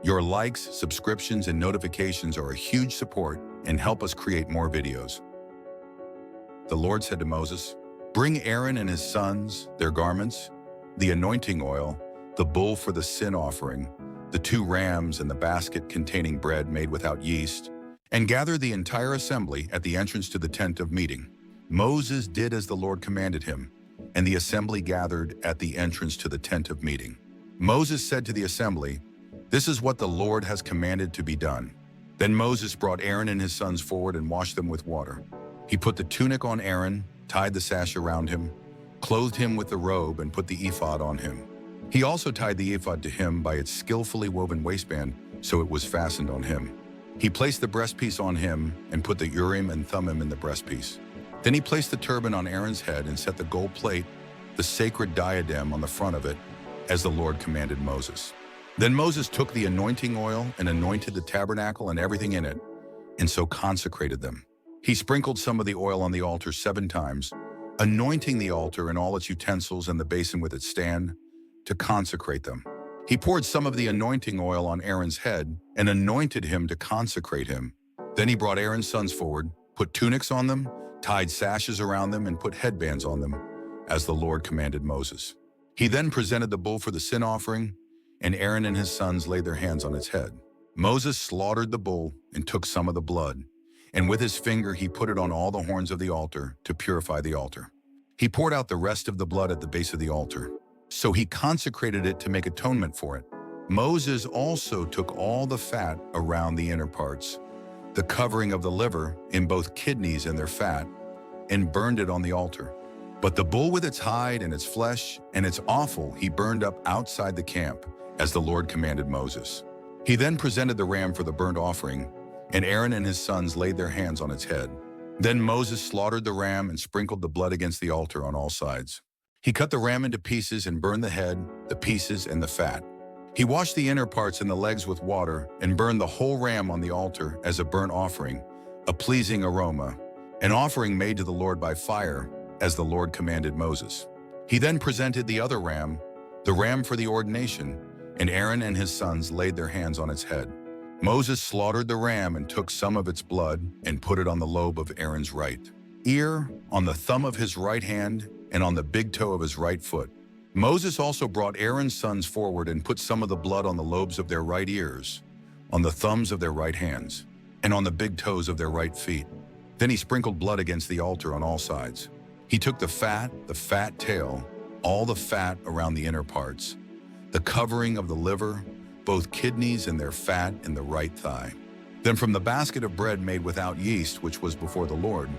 Your likes, subscriptions, and notifications are a huge support and help us create more videos. The Lord said to Moses, "Bring Aaron and his sons, their garments, the anointing oil, the bull for the sin offering, the 2 rams and the basket containing bread made without yeast, and gather the entire assembly at the entrance to the tent of meeting." Moses did as the Lord commanded him, and the assembly gathered at the entrance to the tent of meeting. Moses said to the assembly, "This is what the Lord has commanded to be done." Then Moses brought Aaron and his sons forward and washed them with water. He put the tunic on Aaron, tied the sash around him, clothed him with the robe, and put the ephod on him. He also tied the ephod to him by its skillfully woven waistband, so it was fastened on him. He placed the breastpiece on him and put the Urim and Thummim in the breastpiece. Then he placed the turban on Aaron's head and set the gold plate, the sacred diadem, on the front of it, as the Lord commanded Moses. Then Moses took the anointing oil and anointed the tabernacle and everything in it, and so consecrated them. He sprinkled some of the oil on the altar 7 times, anointing the altar and all its utensils and the basin with its stand, to consecrate them. He poured some of the anointing oil on Aaron's head and anointed him to consecrate him. Then he brought Aaron's sons forward, put tunics on them, tied sashes around them, and put headbands on them, as the Lord commanded Moses. He then presented the bull for the sin offering, and Aaron and his sons laid their hands on its head. Moses slaughtered the bull and took some of the blood, and with his finger he put it on all the horns of the altar to purify the altar. He poured out the rest of the blood at the base of the altar. So he consecrated it to make atonement for it. Moses also took all the fat around the inner parts, the covering of the liver in both kidneys and their fat, and burned it on the altar. But the bull with its hide and its flesh and its offal he burned up outside the camp, as the Lord commanded Moses. He then presented the ram for the burnt offering, and Aaron and his sons laid their hands on its head. Then Moses slaughtered the ram and sprinkled the blood against the altar on all sides. He cut the ram into pieces and burned the head, the pieces, and the fat. He washed the inner parts and the legs with water and burned the whole ram on the altar as a burnt offering, a pleasing aroma, an offering made to the Lord by fire, as the Lord commanded Moses. He then presented the other ram, the ram for the ordination, and Aaron and his sons laid their hands on its head. Moses slaughtered the ram and took some of its blood and put it on the lobe of Aaron's right ear, on the thumb of his right hand, and on the big toe of his right foot. Moses also brought Aaron's sons forward and put some of the blood on the lobes of their right ears, on the thumbs of their right hands, and on the big toes of their right feet. Then he sprinkled blood against the altar on all sides. He took the fat tail, all the fat around the inner parts, the covering of the liver, both kidneys and their fat in the right thigh. Then from the basket of bread made without yeast, which was before the Lord,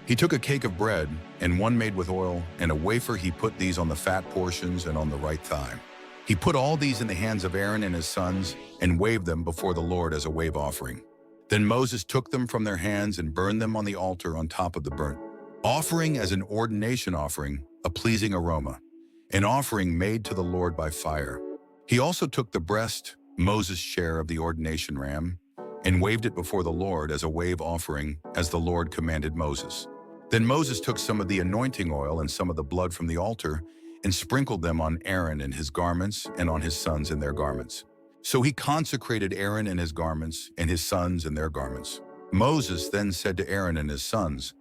he took a cake of bread and one made with oil, and a wafer. He put these on the fat portions and on the right thigh. He put all these in the hands of Aaron and his sons and waved them before the Lord as a wave offering. Then Moses took them from their hands and burned them on the altar on top of the burnt offering as an ordination offering, a pleasing aroma, an offering made to the Lord by fire. He also took the breast, Moses' share of the ordination ram, and waved it before the Lord as a wave offering, as the Lord commanded Moses. Then Moses took some of the anointing oil and some of the blood from the altar and sprinkled them on Aaron and his garments and on his sons and their garments. So he consecrated Aaron and his garments and his sons and their garments. Moses then said to Aaron and his sons,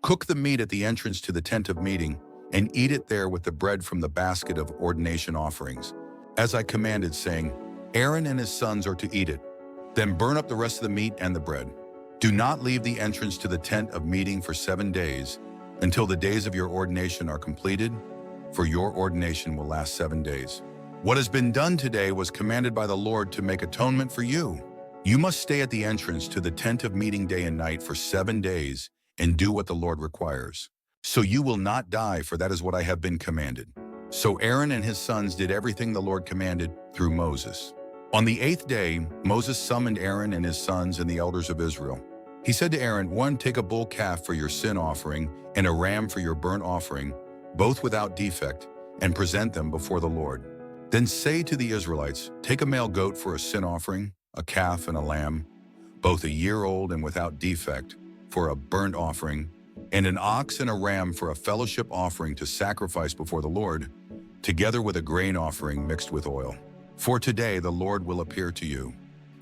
"Cook the meat at the entrance to the tent of meeting and eat it there with the bread from the basket of ordination offerings, as I commanded, saying, Aaron and his sons are to eat it. Then burn up the rest of the meat and the bread. Do not leave the entrance to the tent of meeting for 7 days, until the days of your ordination are completed, for your ordination will last 7 days. What has been done today was commanded by the Lord to make atonement for you. You must stay at the entrance to the tent of meeting day and night for 7 days and do what the Lord requires. So you will not die, for that is what I have been commanded." So Aaron and his sons did everything the Lord commanded through Moses. On the 8th day, Moses summoned Aaron and his sons and the elders of Israel. He said to Aaron, "1, take a bull calf for your sin offering and a ram for your burnt offering, both without defect, and present them before the Lord. Then say to the Israelites, take a male goat for a sin offering, a calf and a lamb, both a year old and without defect, for a burnt offering, and an ox and a ram for a fellowship offering to sacrifice before the Lord, together with a grain offering mixed with oil. For today the Lord will appear to you."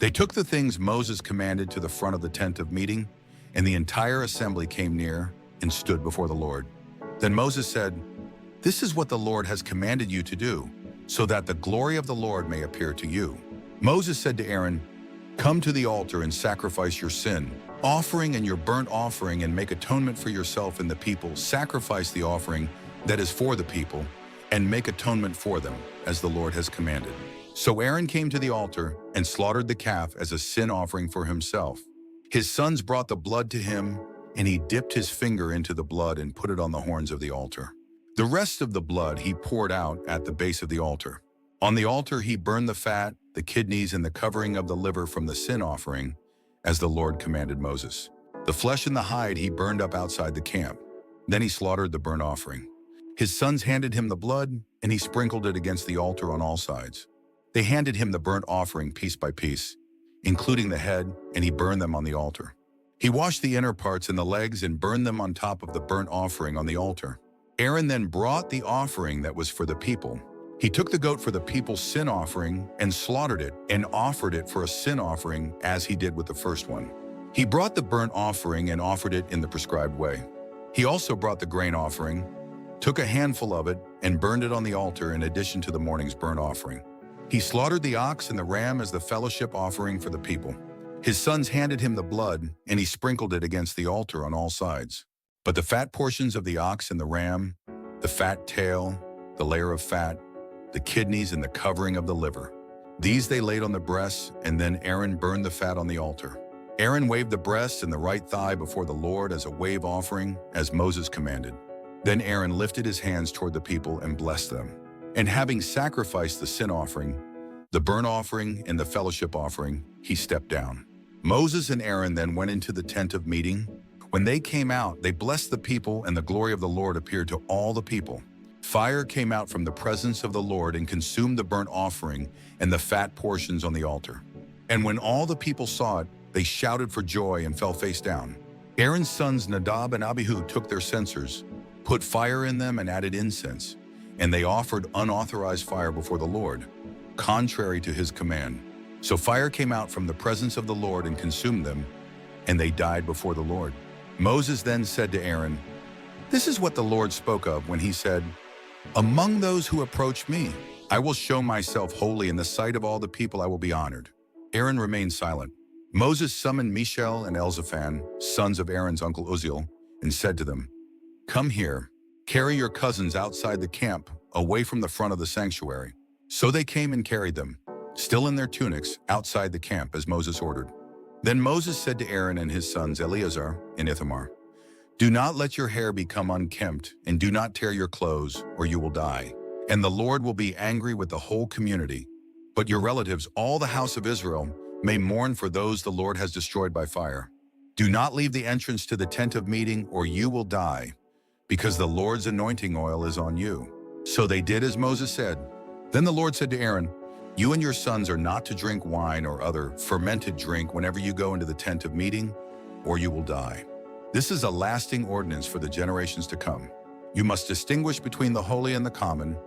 They took the things Moses commanded to the front of the tent of meeting, and the entire assembly came near and stood before the Lord. Then Moses said, "This is what the Lord has commanded you to do, so that the glory of the Lord may appear to you." Moses said to Aaron, "Come to the altar and sacrifice your sin offering and your burnt offering, and make atonement for yourself and the people. Sacrifice the offering that is for the people, and make atonement for them, as the Lord has commanded." So Aaron came to the altar and slaughtered the calf as a sin offering for himself. His sons brought the blood to him, and he dipped his finger into the blood and put it on the horns of the altar. The rest of the blood he poured out at the base of the altar. On the altar he burned the fat, the kidneys, and the covering of the liver from the sin offering, as the Lord commanded Moses. The flesh and the hide he burned up outside the camp. Then he slaughtered the burnt offering. His sons handed him the blood, and he sprinkled it against the altar on all sides. They handed him the burnt offering piece by piece, including the head, and he burned them on the altar. He washed the inner parts and the legs and burned them on top of the burnt offering on the altar. Aaron then brought the offering that was for the people. He took the goat for the people's sin offering and slaughtered it and offered it for a sin offering as he did with the first one. He brought the burnt offering and offered it in the prescribed way. He also brought the grain offering, took a handful of it, and burned it on the altar in addition to the morning's burnt offering. He slaughtered the ox and the ram as the fellowship offering for the people. His sons handed him the blood, and he sprinkled it against the altar on all sides. But the fat portions of the ox and the ram, the fat tail, the layer of fat, the kidneys, and the covering of the liver, these they laid on the breasts, and then Aaron burned the fat on the altar. Aaron waved the breast and the right thigh before the Lord as a wave offering, as Moses commanded. Then Aaron lifted his hands toward the people and blessed them. And having sacrificed the sin offering, the burnt offering, and the fellowship offering, he stepped down. Moses and Aaron then went into the tent of meeting. When they came out, they blessed the people, and the glory of the Lord appeared to all the people. Fire came out from the presence of the Lord and consumed the burnt offering and the fat portions on the altar. And when all the people saw it, they shouted for joy and fell face down. Aaron's sons Nadab and Abihu took their censers, put fire in them, and added incense, and they offered unauthorized fire before the Lord, contrary to his command. So fire came out from the presence of the Lord and consumed them, and they died before the Lord. Moses then said to Aaron, "This is what the Lord spoke of when he said, 'Among those who approach me, I will show myself holy. In the sight of all the people I will be honored.'" Aaron remained silent. Moses summoned Mishael and Elzaphan, sons of Aaron's uncle Uzziel, and said to them, "Come here, carry your cousins outside the camp, away from the front of the sanctuary." So they came and carried them, still in their tunics, outside the camp, as Moses ordered. Then Moses said to Aaron and his sons Eleazar and Ithamar, "Do not let your hair become unkempt, and do not tear your clothes, or you will die. And the Lord will be angry with the whole community. But your relatives, all the house of Israel, may mourn for those the Lord has destroyed by fire. Do not leave the entrance to the tent of meeting, or you will die, because the Lord's anointing oil is on you." So they did as Moses said. Then the Lord said to Aaron, "You and your sons are not to drink wine or other fermented drink whenever you go into the tent of meeting, or you will die. This is a lasting ordinance for the generations to come. You must distinguish between the holy and the common,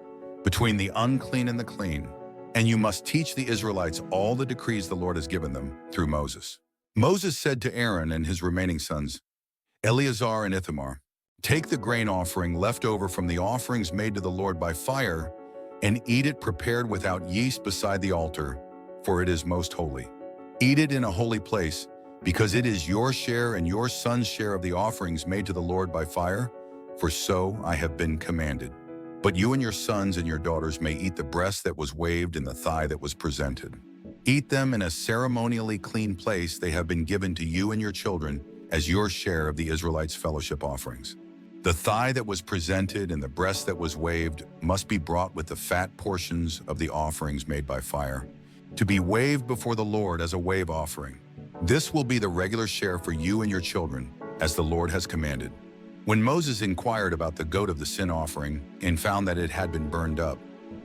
between the unclean and the clean, and you must teach the Israelites all the decrees the Lord has given them through Moses." Moses said to Aaron and his remaining sons, Eleazar and Ithamar, "Take the grain offering left over from the offerings made to the Lord by fire, and eat it prepared without yeast beside the altar, for it is most holy. Eat it in a holy place, because it is your share and your son's share of the offerings made to the Lord by fire, for so I have been commanded. But you and your sons and your daughters may eat the breast that was waved and the thigh that was presented. Eat them in a ceremonially clean place. They have been given to you and your children as your share of the Israelites' fellowship offerings. The thigh that was presented and the breast that was waved must be brought with the fat portions of the offerings made by fire, to be waved before the Lord as a wave offering. This will be the regular share for you and your children, as the Lord has commanded." When Moses inquired about the goat of the sin offering and found that it had been burned up,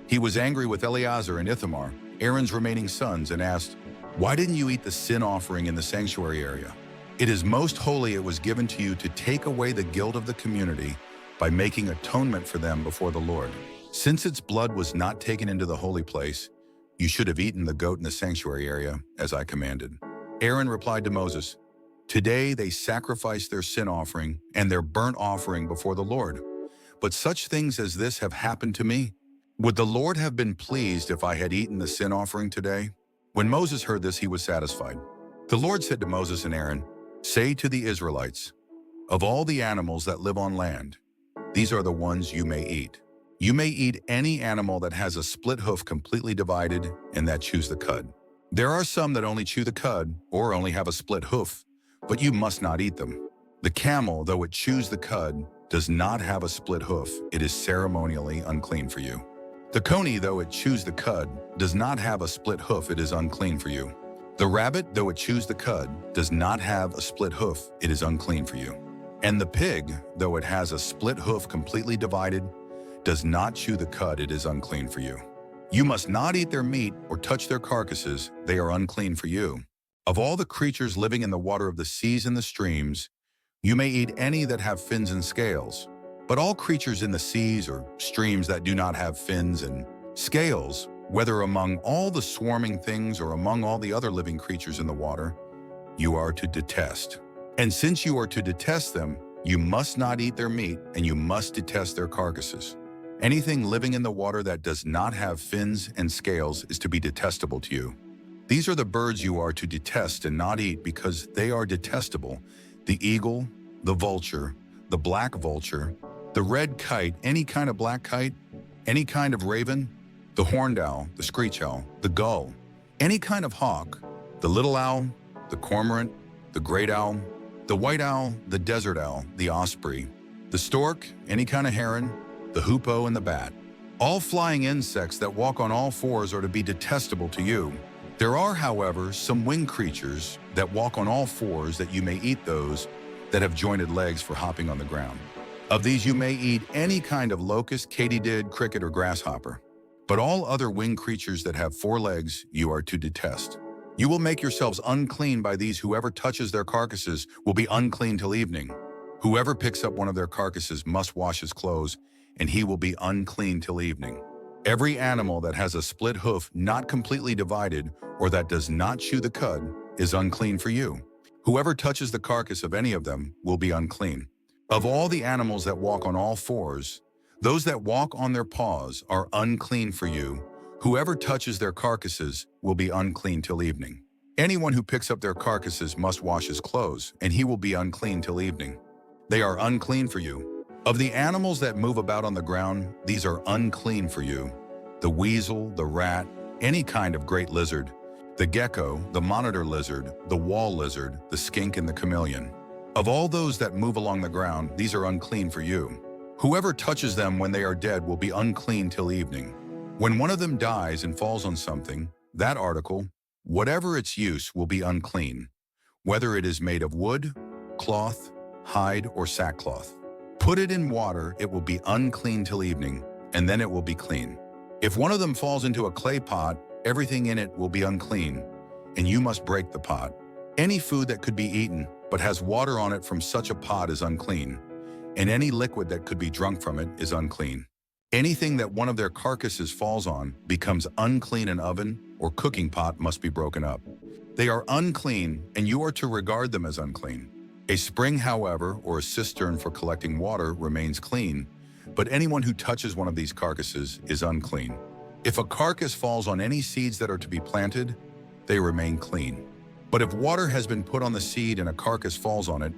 he was angry with Eleazar and Ithamar, Aaron's remaining sons, and asked, "Why didn't you eat the sin offering in the sanctuary area? It is most holy. It was given to you to take away the guilt of the community by making atonement for them before the Lord. Since its blood was not taken into the holy place, You should have eaten the goat in the sanctuary area, as I commanded." Aaron replied to Moses, "Today they sacrifice their sin offering and their burnt offering before the Lord. But such things as this have happened to me. Would the Lord have been pleased if I had eaten the sin offering today?" When Moses heard this, he was satisfied. The Lord said to Moses and Aaron, "Say to the Israelites, of all the animals that live on land, these are the ones you may eat. You may eat any animal that has a split hoof completely divided and that chews the cud. There are some that only chew the cud or only have a split hoof, but you must not eat them. The camel, though it chews the cud, does not have a split hoof. It is ceremonially unclean for you. The coney, though it chews the cud, does not have a split hoof. It is unclean for you. The rabbit, though it chews the cud, does not have a split hoof. It is unclean for you. And the pig, though it has a split hoof completely divided, does not chew the cud. It is unclean for you. You must not eat their meat or touch their carcasses. They are unclean for you. Of all the creatures living in the water of the seas and the streams, you may eat any that have fins and scales. But all creatures in the seas or streams that do not have fins and scales, whether among all the swarming things or among all the other living creatures in the water, you are to detest. And since you are to detest them, you must not eat their meat, and you must detest their carcasses. Anything living in the water that does not have fins and scales is to be detestable to you. These are the birds you are to detest and not eat because they are detestable: the eagle, the vulture, the black vulture, the red kite, any kind of black kite, any kind of raven, the horned owl, the screech owl, the gull, any kind of hawk, the little owl, the cormorant, the great owl, the white owl, the desert owl, the osprey, the stork, any kind of heron, the hoopoe, and the bat. All flying insects that walk on all fours are to be detestable to you. There are, however, some winged creatures that walk on all fours that you may eat, those that have jointed legs for hopping on the ground. Of these you may eat any kind of locust, katydid, cricket, or grasshopper. But all other winged creatures that have 4 legs you are to detest. You will make yourselves unclean by these. Whoever touches their carcasses will be unclean till evening. Whoever picks up one of their carcasses must wash his clothes, and he will be unclean till evening. Every animal that has a split hoof not completely divided or that does not chew the cud is unclean for you. Whoever touches the carcass of any of them will be unclean. Of all the animals that walk on all fours, those that walk on their paws are unclean for you. Whoever touches their carcasses will be unclean till evening. Anyone who picks up their carcasses must wash his clothes, and he will be unclean till evening. They are unclean for you. Of the animals that move about on the ground, these are unclean for you: the weasel, the rat, any kind of great lizard, the gecko, the monitor lizard, the wall lizard, the skink, and the chameleon. Of all those that move along the ground, these are unclean for you. Whoever touches them when they are dead will be unclean till evening. When one of them dies and falls on something, that article, whatever its use, will be unclean, whether it is made of wood, cloth, hide, or sackcloth. Put it in water, it will be unclean till evening, and then it will be clean. If one of them falls into a clay pot, everything in it will be unclean, and you must break the pot. Any food that could be eaten but has water on it from such a pot is unclean, and any liquid that could be drunk from it is unclean. Anything that one of their carcasses falls on becomes unclean. An oven or cooking pot must be broken up. They are unclean, and you are to regard them as unclean. A spring, however, or a cistern for collecting water remains clean, but anyone who touches one of these carcasses is unclean. If a carcass falls on any seeds that are to be planted, they remain clean. But if water has been put on the seed and a carcass falls on it,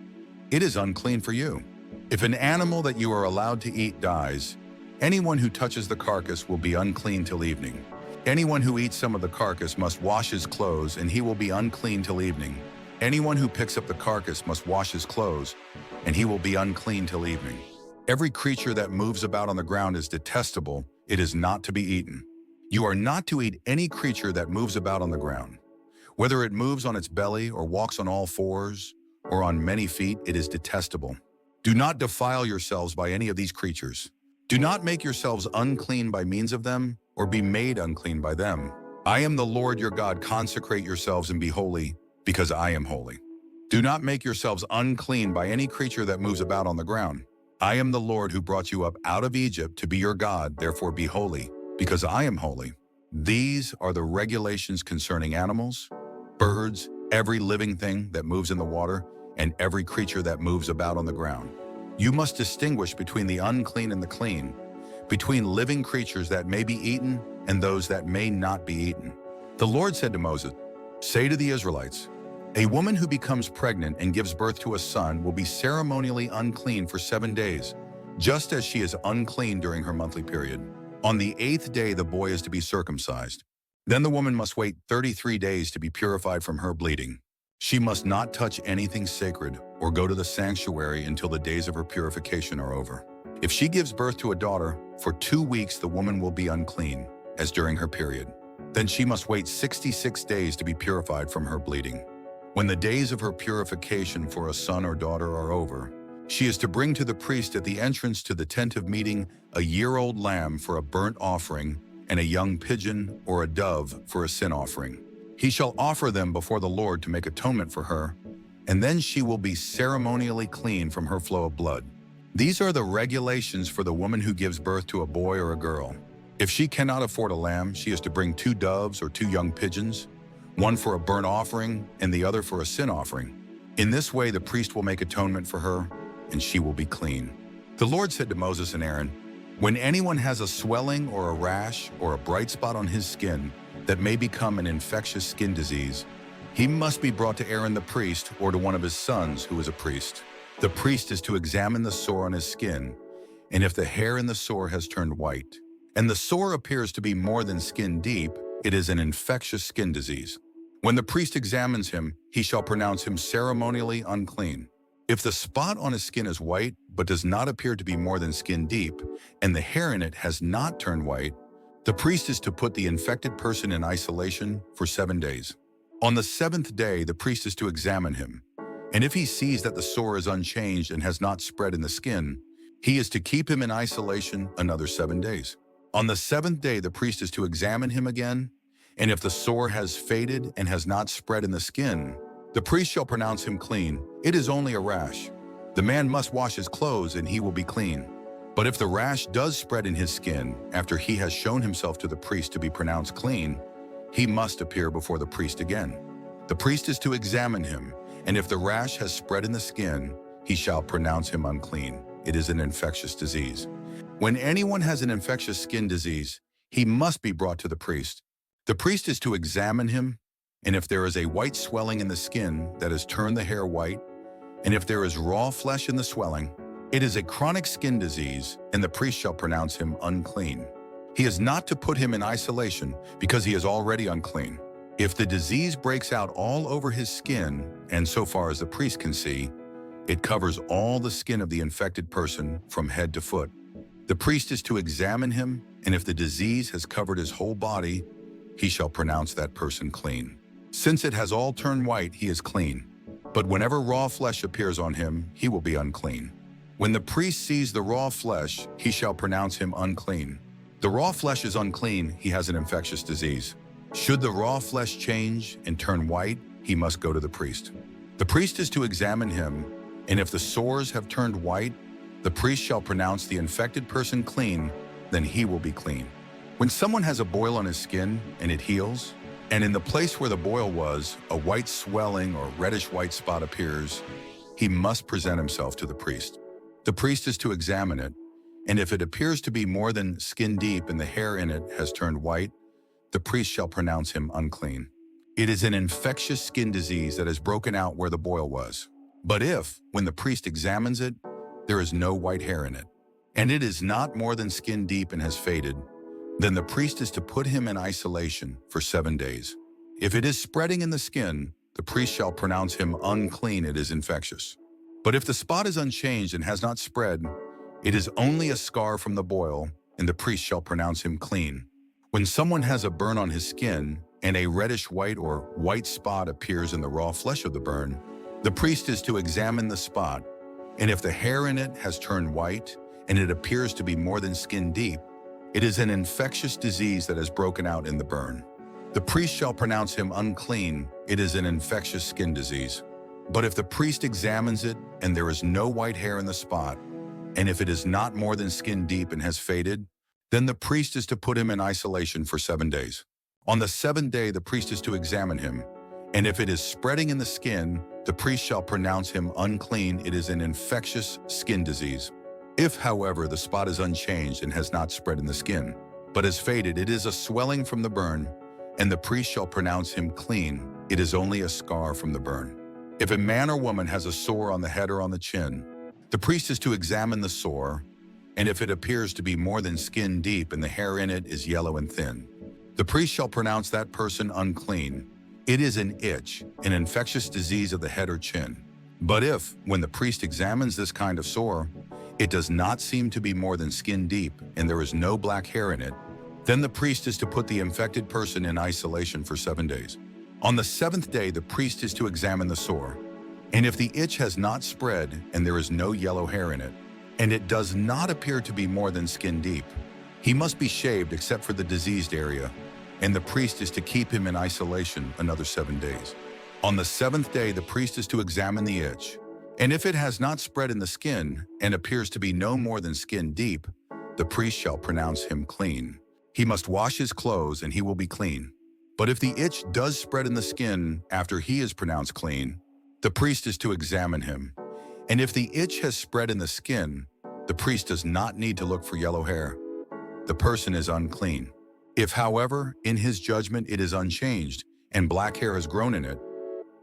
it is unclean for you. If an animal that you are allowed to eat dies, anyone who touches the carcass will be unclean till evening. Anyone who eats some of the carcass must wash his clothes, and he will be unclean till evening. Anyone who picks up the carcass must wash his clothes, and he will be unclean till evening. Every creature that moves about on the ground is detestable. It is not to be eaten. You are not to eat any creature that moves about on the ground. Whether it moves on its belly or walks on all fours or on many feet, it is detestable. Do not defile yourselves by any of these creatures. Do not make yourselves unclean by means of them or be made unclean by them. I am the Lord your God. Consecrate yourselves and be holy, because I am holy. Do not make yourselves unclean by any creature that moves about on the ground. I am the Lord who brought you up out of Egypt to be your God. Therefore be holy, because I am holy. These are the regulations concerning animals, birds, every living thing that moves in the water, and every creature that moves about on the ground. You must distinguish between the unclean and the clean, between living creatures that may be eaten and those that may not be eaten. The Lord said to Moses, "Say to the Israelites, a woman who becomes pregnant and gives birth to a son will be ceremonially unclean for 7 days, just as she is unclean during her monthly period. On the 8th day, the boy is to be circumcised. Then the woman must wait 33 days to be purified from her bleeding. She must not touch anything sacred or go to the sanctuary until the days of her purification are over. If she gives birth to a daughter, for 2 weeks the woman will be unclean, as during her period. Then she must wait 66 days to be purified from her bleeding. When the days of her purification for a son or daughter are over, she is to bring to the priest at the entrance to the tent of meeting a year-old lamb for a burnt offering and a young pigeon or a dove for a sin offering. He shall offer them before the Lord to make atonement for her, and then she will be ceremonially clean from her flow of blood. These are the regulations for the woman who gives birth to a boy or a girl. If she cannot afford a lamb, she is to bring 2 doves or 2 young pigeons, one for a burnt offering and the other for a sin offering. In this way, the priest will make atonement for her, and she will be clean." The Lord said to Moses and Aaron, "When anyone has a swelling or a rash or a bright spot on his skin that may become an infectious skin disease, he must be brought to Aaron the priest or to one of his sons who is a priest. The priest is to examine the sore on his skin, and if the hair in the sore has turned white, and the sore appears to be more than skin deep, it is an infectious skin disease. When the priest examines him, he shall pronounce him ceremonially unclean. If the spot on his skin is white, but does not appear to be more than skin deep, and the hair in it has not turned white, the priest is to put the infected person in isolation for 7 days. On the 7th day, the priest is to examine him, and if he sees that the sore is unchanged and has not spread in the skin, he is to keep him in isolation another 7 days. On the 7th day, the priest is to examine him again, and if the sore has faded and has not spread in the skin, the priest shall pronounce him clean. It is only a rash. The man must wash his clothes and he will be clean. But if the rash does spread in his skin after he has shown himself to the priest to be pronounced clean, he must appear before the priest again. The priest is to examine him, and if the rash has spread in the skin, he shall pronounce him unclean. It is an infectious disease. When anyone has an infectious skin disease, he must be brought to the priest. The priest is to examine him, and if there is a white swelling in the skin that has turned the hair white, and if there is raw flesh in the swelling, it is a chronic skin disease, and the priest shall pronounce him unclean. He is not to put him in isolation because he is already unclean. If the disease breaks out all over his skin, and so far as the priest can see, it covers all the skin of the infected person from head to foot. The priest is to examine him, and if the disease has covered his whole body, he shall pronounce that person clean. Since it has all turned white, he is clean. But whenever raw flesh appears on him, he will be unclean. When the priest sees the raw flesh, he shall pronounce him unclean. The raw flesh is unclean, he has an infectious disease. Should the raw flesh change and turn white, he must go to the priest. The priest is to examine him, and if the sores have turned white, the priest shall pronounce the infected person clean, then he will be clean. When someone has a boil on his skin and it heals, and in the place where the boil was, a white swelling or reddish-white spot appears, he must present himself to the priest. The priest is to examine it, and if it appears to be more than skin deep and the hair in it has turned white, the priest shall pronounce him unclean. It is an infectious skin disease that has broken out where the boil was. But if, when the priest examines it, there is no white hair in it, and it is not more than skin deep and has faded, then the priest is to put him in isolation for 7 days. If it is spreading in the skin, the priest shall pronounce him unclean, it is infectious. But if the spot is unchanged and has not spread, it is only a scar from the boil, and the priest shall pronounce him clean. When someone has a burn on his skin, and a reddish-white or white spot appears in the raw flesh of the burn, the priest is to examine the spot, and if the hair in it has turned white, and it appears to be more than skin deep, it is an infectious disease that has broken out in the burn. The priest shall pronounce him unclean, it is an infectious skin disease. But if the priest examines it, and there is no white hair in the spot, and if it is not more than skin deep and has faded, then the priest is to put him in isolation for 7 days. On the seventh day, the priest is to examine him, and if it is spreading in the skin, the priest shall pronounce him unclean. It is an infectious skin disease. If, however, the spot is unchanged and has not spread in the skin, but has faded, it is a swelling from the burn, and the priest shall pronounce him clean. It is only a scar from the burn. If a man or woman has a sore on the head or on the chin, the priest is to examine the sore, and if it appears to be more than skin deep and the hair in it is yellow and thin, the priest shall pronounce that person unclean. It is an itch, an infectious disease of the head or chin. But if, when the priest examines this kind of sore, it does not seem to be more than skin deep and there is no black hair in it, then the priest is to put the infected person in isolation for 7 days. On the seventh day, the priest is to examine the sore, and if the itch has not spread and there is no yellow hair in it, and it does not appear to be more than skin deep, he must be shaved except for the diseased area, and the priest is to keep him in isolation another 7 days. On the seventh day, the priest is to examine the itch, and if it has not spread in the skin and appears to be no more than skin deep, the priest shall pronounce him clean. He must wash his clothes and he will be clean. But if the itch does spread in the skin after he is pronounced clean, the priest is to examine him. And if the itch has spread in the skin, the priest does not need to look for yellow hair. The person is unclean. If, however, in his judgment it is unchanged and black hair has grown in it,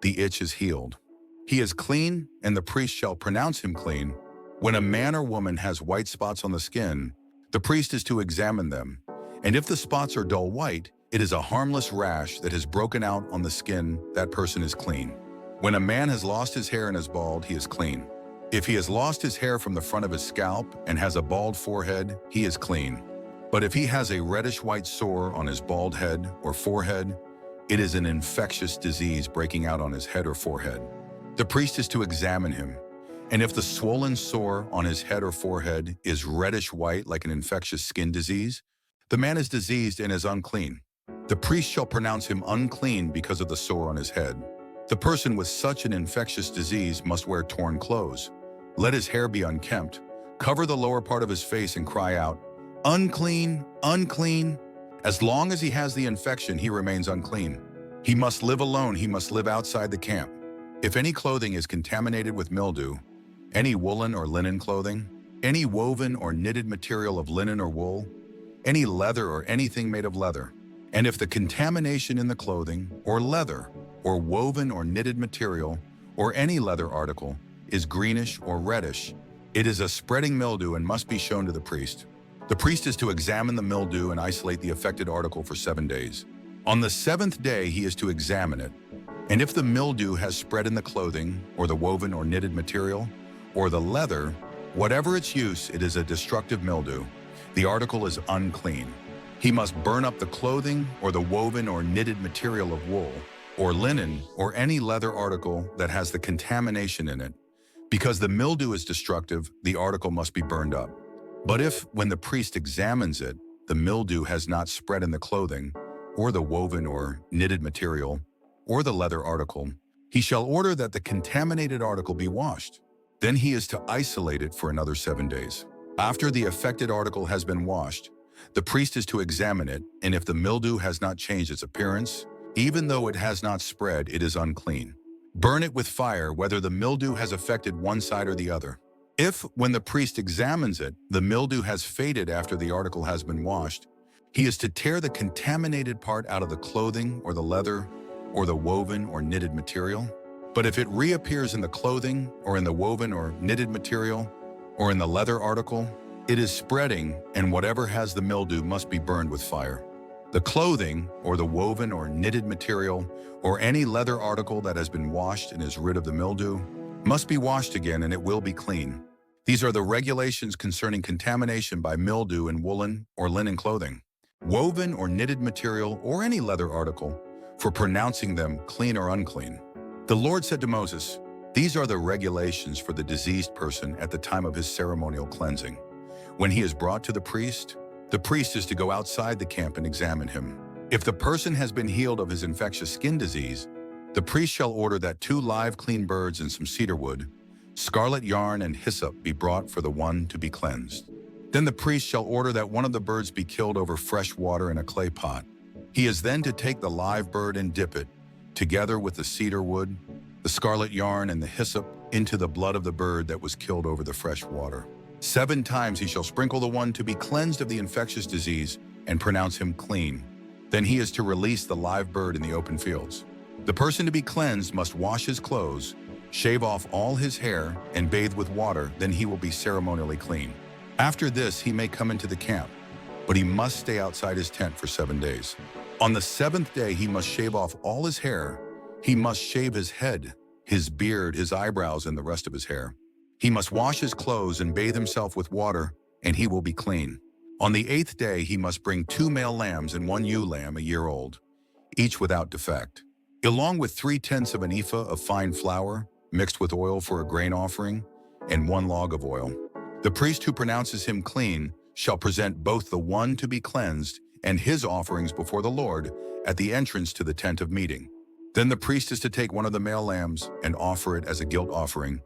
the itch is healed. He is clean, and the priest shall pronounce him clean. When a man or woman has white spots on the skin, the priest is to examine them. And if the spots are dull white, it is a harmless rash that has broken out on the skin. That person is clean. When a man has lost his hair and is bald, he is clean. If he has lost his hair from the front of his scalp and has a bald forehead, he is clean. But if he has a reddish-white sore on his bald head or forehead, it is an infectious disease breaking out on his head or forehead. The priest is to examine him, and if the swollen sore on his head or forehead is reddish-white like an infectious skin disease, the man is diseased and is unclean. The priest shall pronounce him unclean because of the sore on his head. The person with such an infectious disease must wear torn clothes. Let his hair be unkempt, cover the lower part of his face and cry out, "Unclean, unclean." As long as he has the infection, he remains unclean. He must live alone. He must live outside the camp. If any clothing is contaminated with mildew, any woolen or linen clothing, any woven or knitted material of linen or wool, any leather or anything made of leather, and if the contamination in the clothing or leather or woven or knitted material or any leather article is greenish or reddish, it is a spreading mildew and must be shown to the priest. The priest is to examine the mildew and isolate the affected article for 7 days. On the seventh day, he is to examine it. And if the mildew has spread in the clothing or the woven or knitted material or the leather, whatever its use, it is a destructive mildew. The article is unclean. He must burn up the clothing or the woven or knitted material of wool or linen or any leather article that has the contamination in it. Because the mildew is destructive, the article must be burned up. But if, when the priest examines it, the mildew has not spread in the clothing or the woven or knitted material or the leather article, he shall order that the contaminated article be washed. Then he is to isolate it for another 7 days. After the affected article has been washed, the priest is to examine it, and if the mildew has not changed its appearance, even though it has not spread, it is unclean. Burn it with fire, whether the mildew has affected one side or the other. If, when the priest examines it, the mildew has faded after the article has been washed, he is to tear the contaminated part out of the clothing or the leather or the woven or knitted material. But if it reappears in the clothing or in the woven or knitted material or in the leather article, it is spreading, and whatever has the mildew must be burned with fire. The clothing or the woven or knitted material or any leather article that has been washed and is rid of the mildew must be washed again, and it will be clean. These are the regulations concerning contamination by mildew in woolen or linen clothing, woven or knitted material or any leather article, for pronouncing them clean or unclean. The Lord said to Moses, "These are the regulations for the diseased person at the time of his ceremonial cleansing. When he is brought to the priest is to go outside the camp and examine him. If the person has been healed of his infectious skin disease, the priest shall order that 2 live clean birds and some cedar wood, scarlet yarn and hyssop be brought for the one to be cleansed. Then the priest shall order that one of the birds be killed over fresh water in a clay pot. He is then to take the live bird and dip it, together with the cedar wood, the scarlet yarn, and the hyssop, into the blood of the bird that was killed over the fresh water. 7 times he shall sprinkle the one to be cleansed of the infectious disease and pronounce him clean. Then he is to release the live bird in the open fields. The person to be cleansed must wash his clothes, shave off all his hair, and bathe with water, then he will be ceremonially clean. After this he may come into the camp, but he must stay outside his tent for 7 days. On the 7th day he must shave off all his hair. He must shave his head, his beard, his eyebrows, and the rest of his hair. He must wash his clothes and bathe himself with water, and he will be clean. On the 8th day he must bring 2 male lambs and 1 ewe lamb a year old, each without defect, along with 3/10 of an ephah of fine flour, mixed with oil for a grain offering, and 1 log of oil. The priest who pronounces him clean shall present both the one to be cleansed and his offerings before the Lord at the entrance to the tent of meeting. Then the priest is to take one of the male lambs and offer it as a guilt offering,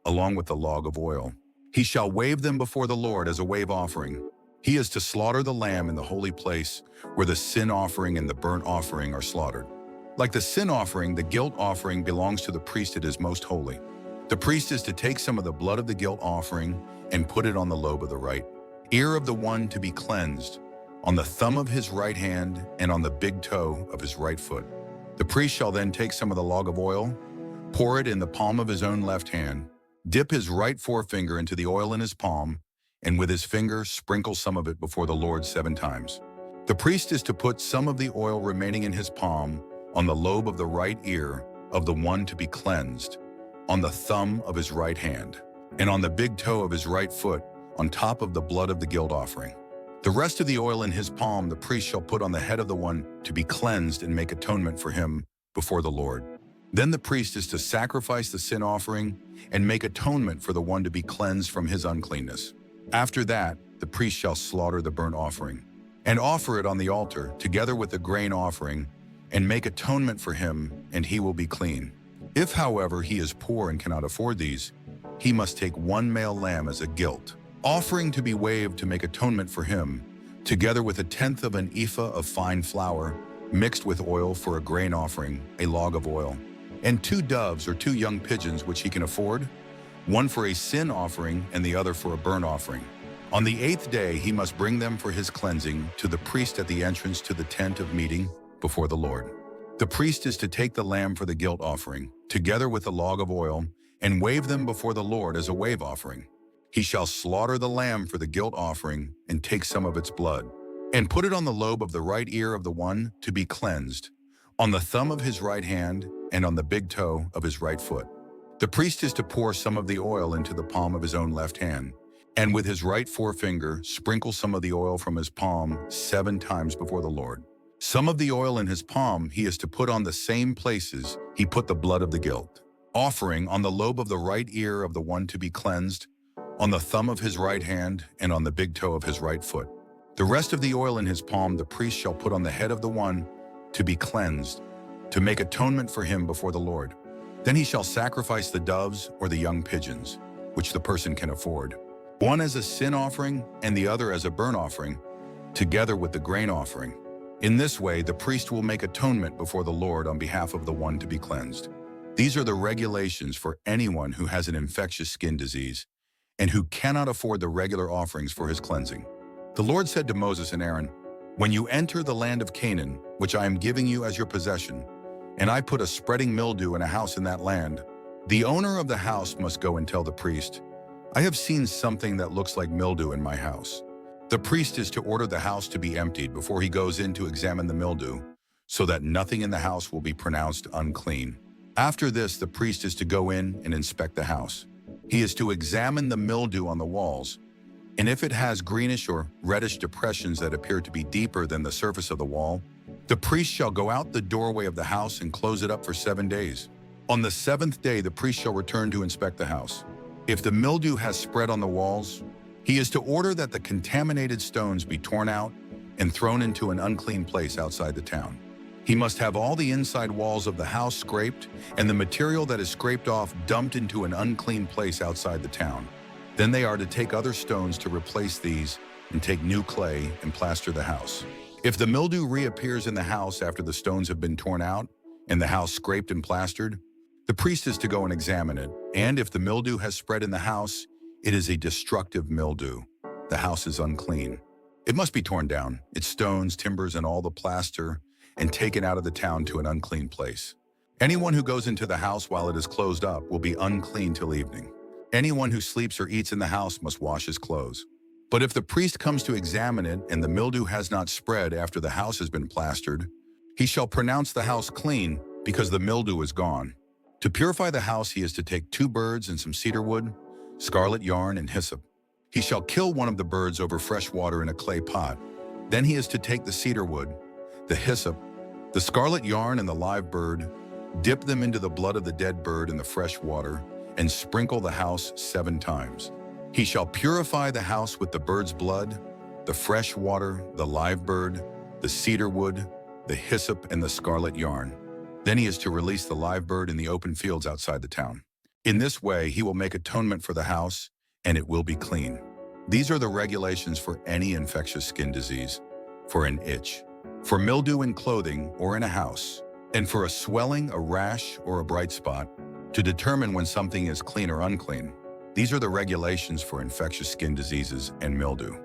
along with the log of oil. He shall wave them before the Lord as a wave offering. He is to slaughter the lamb in the holy place where the sin offering and the burnt offering are slaughtered. Like the sin offering, the guilt offering belongs to the priest. It is most holy. The priest is to take some of the blood of the guilt offering and put it on the lobe of the right ear of the one to be cleansed, on the thumb of his right hand, and on the big toe of his right foot. The priest shall then take some of the log of oil, pour it in the palm of his own left hand, dip his right forefinger into the oil in his palm, and with his finger sprinkle some of it before the Lord 7 times. The priest is to put some of the oil remaining in his palm on the lobe of the right ear of the one to be cleansed, on the thumb of his right hand, and on the big toe of his right foot, on top of the blood of the guilt offering. The rest of the oil in his palm the priest shall put on the head of the one to be cleansed and make atonement for him before the Lord. Then the priest is to sacrifice the sin offering and make atonement for the one to be cleansed from his uncleanness. After that, the priest shall slaughter the burnt offering and offer it on the altar together with the grain offering and make atonement for him, and he will be clean. If, however, he is poor and cannot afford these, he must take 1 male lamb as a guilt offering to be waved to make atonement for him, together with 1/10 of an ephah of fine flour mixed with oil for a grain offering, a log of oil, and 2 doves or 2 young pigeons which he can afford, one for a sin offering and the other for a burnt offering. On the 8th day he must bring them for his cleansing to the priest at the entrance to the tent of meeting before the Lord. The priest is to take the lamb for the guilt offering, together with the log of oil, and wave them before the Lord as a wave offering. He shall slaughter the lamb for the guilt offering and take some of its blood, and put it on the lobe of the right ear of the one to be cleansed, on the thumb of his right hand, and on the big toe of his right foot. The priest is to pour some of the oil into the palm of his own left hand, and with his right forefinger sprinkle some of the oil from his palm 7 times before the Lord. Some of the oil in his palm he is to put on the same places he put the blood of the guilt offering, on the lobe of the right ear of the one to be cleansed, on the thumb of his right hand, and on the big toe of his right foot. The rest of the oil in his palm the priest shall put on the head of the one to be cleansed, to make atonement for him before the Lord. Then he shall sacrifice the doves or the young pigeons, which the person can afford, one as a sin offering and the other as a burnt offering, together with the grain offering. In this way, the priest will make atonement before the Lord on behalf of the one to be cleansed. These are the regulations for anyone who has an infectious skin disease and who cannot afford the regular offerings for his cleansing. The Lord said to Moses and Aaron, "When you enter the land of Canaan, which I am giving you as your possession, and I put a spreading mildew in a house in that land, the owner of the house must go and tell the priest, 'I have seen something that looks like mildew in my house.' The priest is to order the house to be emptied before he goes in to examine the mildew, so that nothing in the house will be pronounced unclean. After this, the priest is to go in and inspect the house. He is to examine the mildew on the walls, and if it has greenish or reddish depressions that appear to be deeper than the surface of the wall, the priest shall go out the doorway of the house and close it up for 7 days. On the 7th day, the priest shall return to inspect the house. If the mildew has spread on the walls, he is to order that the contaminated stones be torn out and thrown into an unclean place outside the town. He must have all the inside walls of the house scraped and the material that is scraped off dumped into an unclean place outside the town. Then they are to take other stones to replace these and take new clay and plaster the house. If the mildew reappears in the house after the stones have been torn out and the house scraped and plastered, the priest is to go and examine it. And if the mildew has spread in the house, it is a destructive mildew. The house is unclean. It must be torn down, its stones, timbers, and all the plaster, and taken out of the town to an unclean place. Anyone who goes into the house while it is closed up will be unclean till evening. Anyone who sleeps or eats in the house must wash his clothes. But if the priest comes to examine it and the mildew has not spread after the house has been plastered, he shall pronounce the house clean because the mildew is gone. To purify the house, he is to take 2 birds and some cedar wood, scarlet yarn, and hyssop. He shall kill one of the birds over fresh water in a clay pot. Then he is to take the cedar wood, the hyssop, the scarlet yarn, and the live bird, dip them into the blood of the dead bird in the fresh water, and sprinkle the house 7 times. He shall purify the house with the bird's blood, the fresh water, the live bird, the cedar wood, the hyssop, and the scarlet yarn. Then he is to release the live bird in the open fields outside the town. In this way, he will make atonement for the house, and it will be clean. These are the regulations for any infectious skin disease, for an itch, for mildew in clothing or in a house, and for a swelling, a rash, or a bright spot, to determine when something is clean or unclean. These are the regulations for infectious skin diseases and mildew.